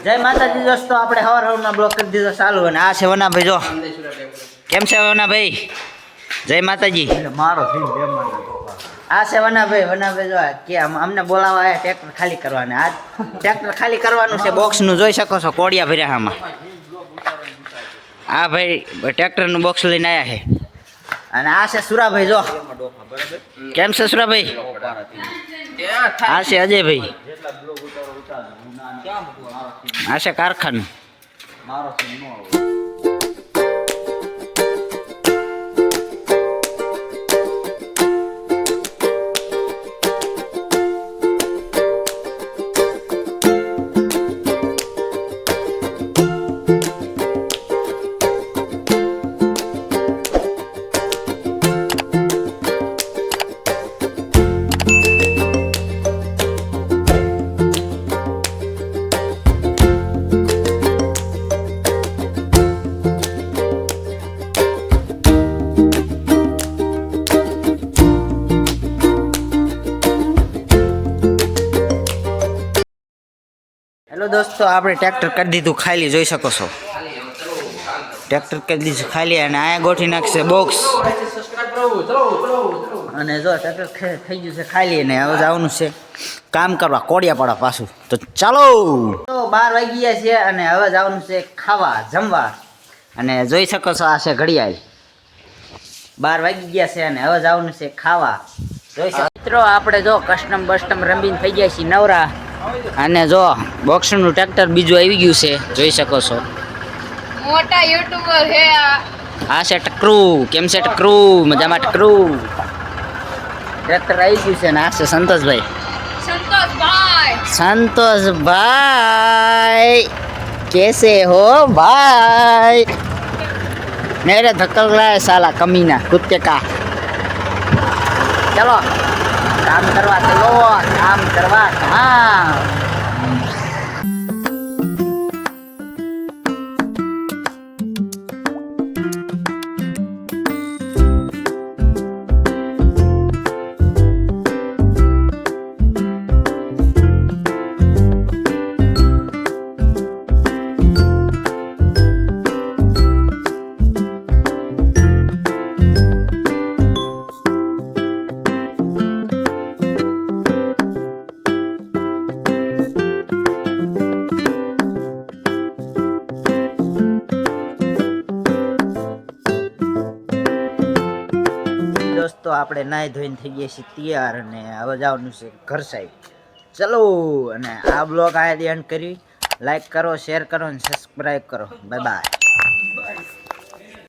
જય માતાજી દોસ્તો, આપણે હવારમાં બ્લોક કરી દીધો ચાલુ. અને આ છે વનાભાઈ, જો કેમ છે વનાભાઈ? જય માતાજી. મારો આ છે વનાભાઈ જો કે અમને બોલાવા આવ્યા ટ્રેક્ટર ખાલી કરવાને. આ ટ્રેક્ટર ખાલી કરવાનું છે, બોક્સનું જોઈ શકો છો, કોડિયા ભર્યા આમાં. આ ભાઈ ટ્રેક્ટરનું બોક્સ લઈને આવ્યા છે. અને આ છે સુરાભાઈ, જો કેમ છે સુરાભાઈ? આ છે અજયભાઈ, આ છે કારખાનું. હેલો દોસ્તો, આપણે ટ્રેક્ટર કરી દીધું ખાલી, જોઈ શકો છો. ટ્રેક્ટર કરી દીધું ખાલી અને અહીંયા ગોઠવી નાખશે બોક્સ. અને જો ટ્રેક્ટર થઈ ગયું છે ખાલી અને હવે જવાનું છે કામ કરવા કોડિયાપાડા પાછું. તો ચાલો, તો 12 વાગી ગયા છે અને હવે જવાનું છે ખાવા જમવા. અને જોઈ શકો છો આ છે ઘડિયાળ, 12 વાગી ગયા છે અને હવે જવાનું છે ખાવા. જોઈ શકો મિત્રો, આપણે જો કસ્ટમ બસ્ટમ રમીને થઈ ગયા છીએ નવરા. અને જો બોક્સનું ટ્રેક્ટર બીજું આવી ગયું છે, જોઈ શકો છો. મોટા યુટ્યુબર હે આ છે ટકરુ. કેમ છે ટકરુ? મજામાં ટકરુ? ટ્રેક્ટર આવી ગયું છે ને આ છે સંતોષભાઈ. संतोष कैसे हो भाई? मेरे धक्का लाए साला कमीना कुत्ते का. चलो काम करवा, चलो काम करवा. हाँ દોસ્તો, આપણે નાહી ધોઈને થઈ ગયા છીએ તૈયાર અને હવે જવાનું છે ઘર સાઈડ. ચલો, અને આ બ્લોગ આ એન્ડ કરી. લાઈક કરો, શેર કરો અને સબસ્ક્રાઈબ કરો. Bye bye.